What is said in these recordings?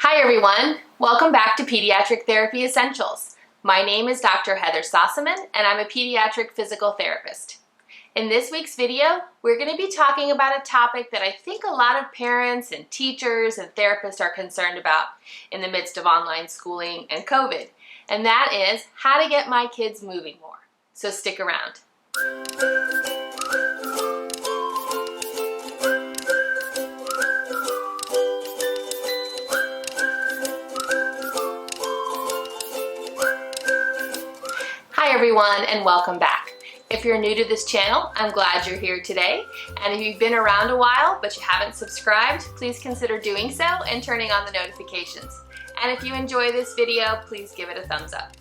Hi everyone, welcome back to Pediatric Therapy Essentials. My name is Dr. Heather Sossaman and I'm a pediatric physical therapist. In this week's video, we're going to be talking about a topic that I think a lot of parents and teachers and therapists are concerned about in the midst of online schooling and COVID, and that is how to get my kids moving more. So stick around. Hi everyone and welcome back. If you're new to this channel, I'm glad you're here today. And if you've been around a while but you haven't subscribed, please consider doing so and turning on the notifications. And if you enjoy this video, please give it a thumbs up.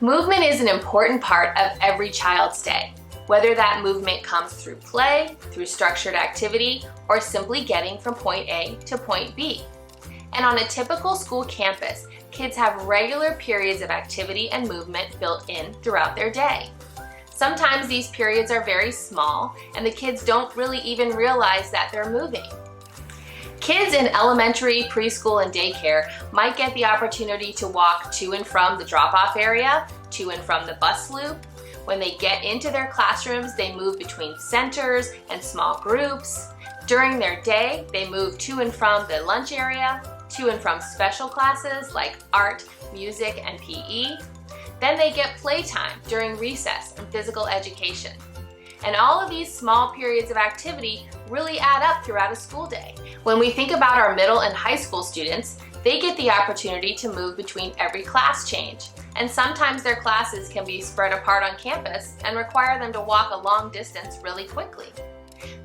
Movement is an important part of every child's day, whether that movement comes through play, through structured activity, or simply getting from point A to point B. And on a typical school campus, kids have regular periods of activity and movement built in throughout their day. Sometimes these periods are very small and the kids don't really even realize that they're moving. Kids in elementary, preschool, and daycare might get the opportunity to walk to and from the drop-off area, to and from the bus loop. When they get into their classrooms, they move between centers and small groups. During their day, they move to and from the lunch area, to and from special classes like art, music, and PE. Then they get playtime during recess and physical education. And all of these small periods of activity really add up throughout a school day. When we think about our middle and high school students, they get the opportunity to move between every class change. And sometimes their classes can be spread apart on campus and require them to walk a long distance really quickly.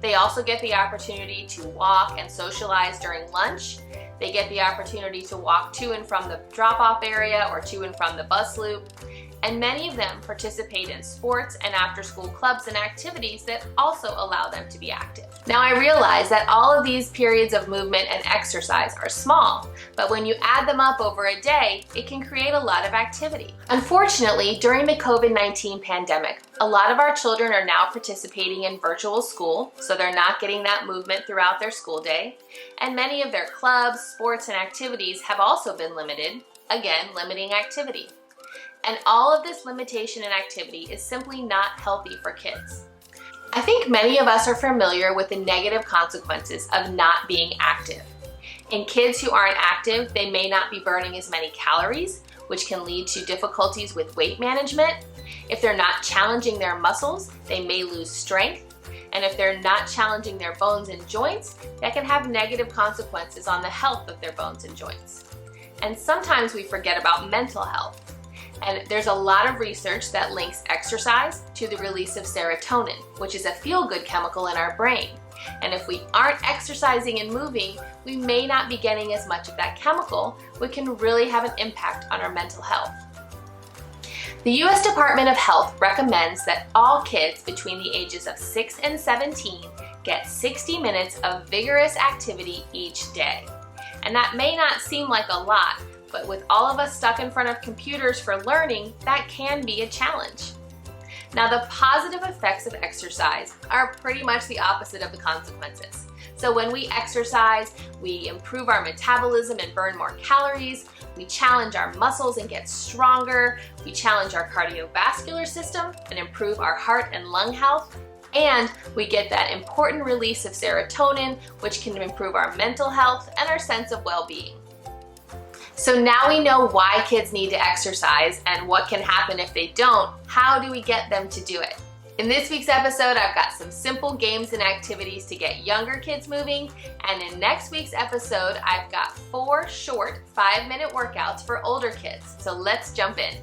They also get the opportunity to walk and socialize during lunch. They get the opportunity to walk to and from the drop-off area or to and from the bus loop. And many of them participate in sports and after-school clubs and activities that also allow them to be active. Now I realize that all of these periods of movement and exercise are small, but when you add them up over a day, it can create a lot of activity. Unfortunately, during the COVID-19 pandemic, a lot of our children are now participating in virtual school, so they're not getting that movement throughout their school day. And many of their clubs, sports, and activities have also been limited, again, limiting activity. And all of this limitation in activity is simply not healthy for kids. I think many of us are familiar with the negative consequences of not being active. In kids who aren't active, they may not be burning as many calories, which can lead to difficulties with weight management. If they're not challenging their muscles, they may lose strength. And if they're not challenging their bones and joints, that can have negative consequences on the health of their bones and joints. And sometimes we forget about mental health. And there's a lot of research that links exercise to the release of serotonin, which is a feel-good chemical in our brain. And if we aren't exercising and moving, we may not be getting as much of that chemical, which can really have an impact on our mental health. The U.S. Department of Health recommends that all kids between the ages of 6 and 17 get 60 minutes of vigorous activity each day. And that may not seem like a lot, but with all of us stuck in front of computers for learning, that can be a challenge. Now, the positive effects of exercise are pretty much the opposite of the consequences. So when we exercise, we improve our metabolism and burn more calories, we challenge our muscles and get stronger, we challenge our cardiovascular system and improve our heart and lung health, and we get that important release of serotonin, which can improve our mental health and our sense of well-being. So now we know why kids need to exercise and what can happen if they don't. How do we get them to do it? In this week's episode, I've got some simple games and activities to get younger kids moving. And in next week's episode, I've got 4 short 5-minute workouts for older kids. So let's jump in.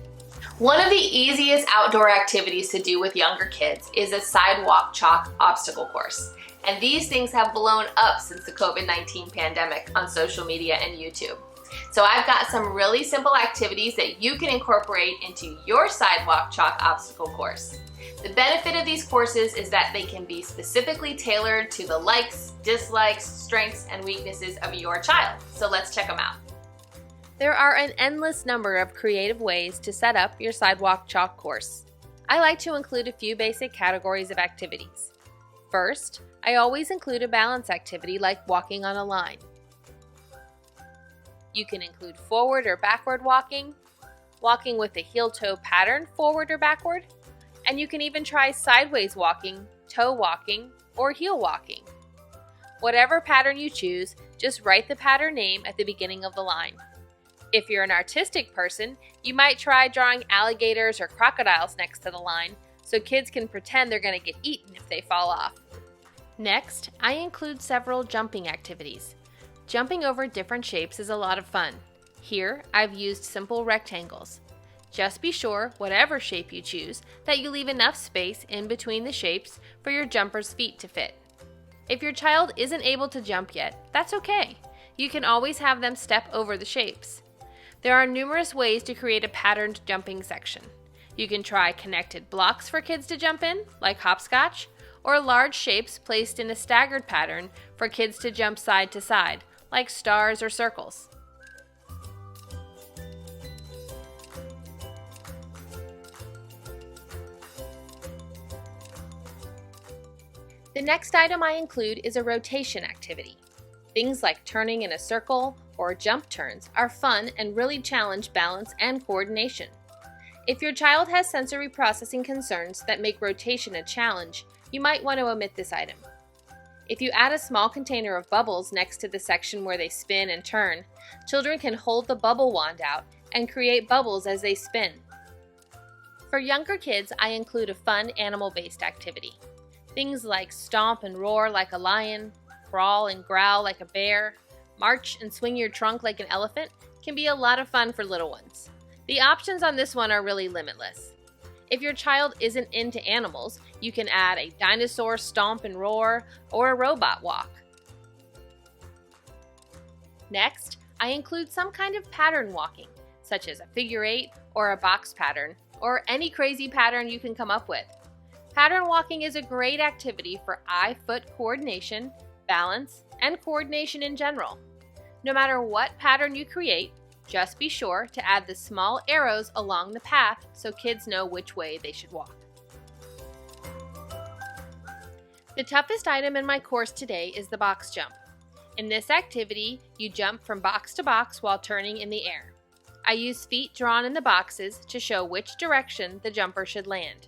One of the easiest outdoor activities to do with younger kids is a sidewalk chalk obstacle course. And these things have blown up since the COVID-19 pandemic on social media and YouTube. So I've got some really simple activities that you can incorporate into your sidewalk chalk obstacle course. The benefit of these courses is that they can be specifically tailored to the likes, dislikes, strengths, and weaknesses of your child. So let's check them out. There are an endless number of creative ways to set up your sidewalk chalk course. I like to include a few basic categories of activities. First, I always include a balance activity like walking on a line. You can include forward or backward walking, walking with a heel-toe pattern forward or backward, and you can even try sideways walking, toe walking, or heel walking. Whatever pattern you choose, just write the pattern name at the beginning of the line. If you're an artistic person, you might try drawing alligators or crocodiles next to the line so kids can pretend they're going to get eaten if they fall off. Next, I include several jumping activities. Jumping over different shapes is a lot of fun. Here, I've used simple rectangles. Just be sure, whatever shape you choose, that you leave enough space in between the shapes for your jumper's feet to fit. If your child isn't able to jump yet, that's okay. You can always have them step over the shapes. There are numerous ways to create a patterned jumping section. You can try connected blocks for kids to jump in, like hopscotch, or large shapes placed in a staggered pattern for kids to jump side to side, like stars or circles. The next item I include is a rotation activity. Things like turning in a circle or jump turns are fun and really challenge balance and coordination. If your child has sensory processing concerns that make rotation a challenge, you might want to omit this item. If you add a small container of bubbles next to the section where they spin and turn, children can hold the bubble wand out and create bubbles as they spin. For younger kids, I include a fun animal-based activity. Things like stomp and roar like a lion, crawl and growl like a bear, march and swing your trunk like an elephant can be a lot of fun for little ones. The options on this one are really limitless. If your child isn't into animals, you can add a dinosaur stomp and roar or a robot walk. Next, I include some kind of pattern walking, such as a figure eight or a box pattern, or any crazy pattern you can come up with. Pattern walking is a great activity for eye-foot coordination, balance, and coordination in general. No matter what pattern you create, just be sure to add the small arrows along the path so kids know which way they should walk. The toughest item in my course today is the box jump. In this activity, you jump from box to box while turning in the air. I use feet drawn in the boxes to show which direction the jumper should land.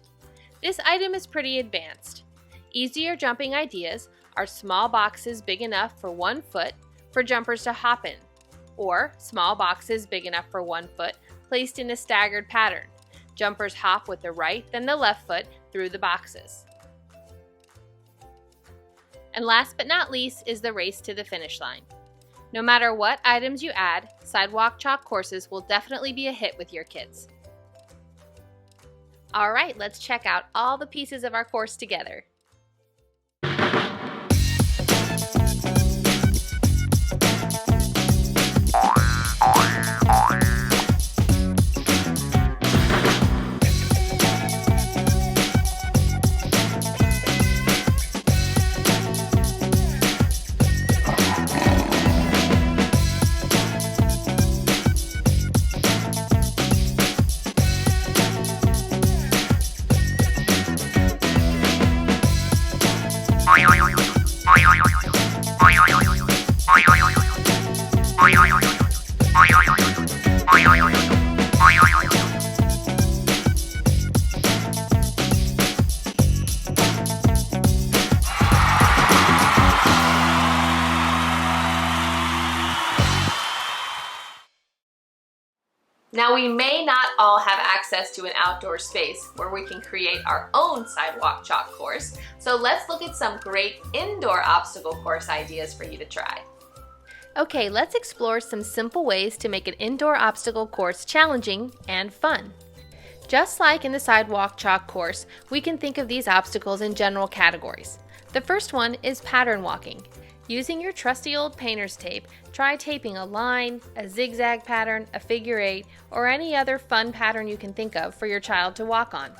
This item is pretty advanced. Easier jumping ideas are small boxes big enough for 1 foot for jumpers to hop in, or small boxes big enough for 1 foot placed in a staggered pattern. Jumpers hop with the right then the left foot through the boxes. And last but not least is the race to the finish line. No matter what items you add, sidewalk chalk courses will definitely be a hit with your kids. All right, let's check out all the pieces of our course together. Now, we may not all have access to an outdoor space where we can create our own sidewalk chalk course, so let's look at some great indoor obstacle course ideas for you to try. Okay, let's explore some simple ways to make an indoor obstacle course challenging and fun. Just like in the sidewalk chalk course, we can think of these obstacles in general categories. The first one is pattern walking. Using your trusty old painter's tape, try taping a line, a zigzag pattern, a figure eight, or any other fun pattern you can think of for your child to walk on.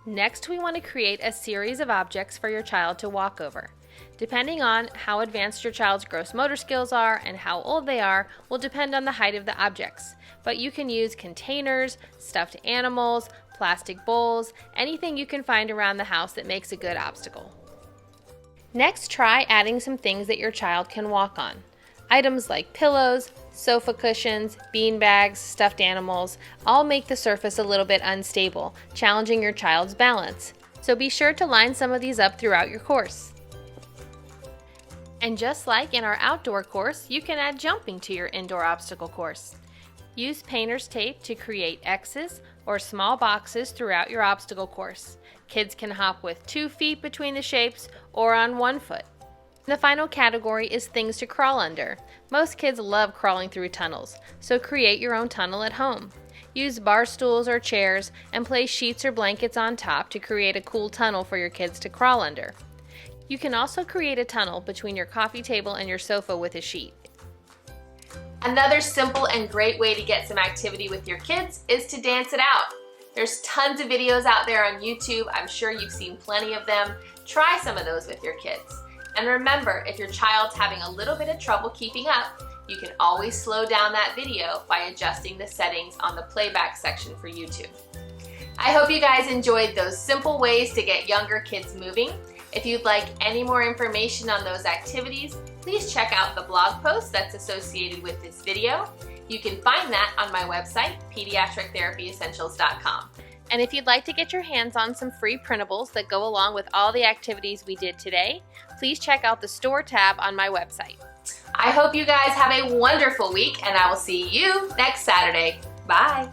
Next, we want to create a series of objects for your child to walk over. Depending on how advanced your child's gross motor skills are and how old they are will depend on the height of the objects. But you can use containers, stuffed animals, plastic bowls, anything you can find around the house that makes a good obstacle. Next, try adding some things that your child can walk on. Items like pillows, sofa cushions, bean bags, stuffed animals all make the surface a little bit unstable, challenging your child's balance. So be sure to line some of these up throughout your course. And just like in our outdoor course, you can add jumping to your indoor obstacle course. Use painter's tape to create X's or small boxes throughout your obstacle course. Kids can hop with 2 feet between the shapes or on 1 foot. The final category is things to crawl under. Most kids love crawling through tunnels, so create your own tunnel at home. Use bar stools or chairs and place sheets or blankets on top to create a cool tunnel for your kids to crawl under. You can also create a tunnel between your coffee table and your sofa with a sheet. Another simple and great way to get some activity with your kids is to dance it out. There's tons of videos out there on YouTube. I'm sure you've seen plenty of them. Try some of those with your kids. And remember, if your child's having a little bit of trouble keeping up, you can always slow down that video by adjusting the settings on the playback section for YouTube. I hope you guys enjoyed those simple ways to get younger kids moving. If you'd like any more information on those activities, please check out the blog post that's associated with this video. You can find that on my website, pediatrictherapyessentials.com. And if you'd like to get your hands on some free printables that go along with all the activities we did today, please check out the store tab on my website. I hope you guys have a wonderful week, and I will see you next Saturday. Bye.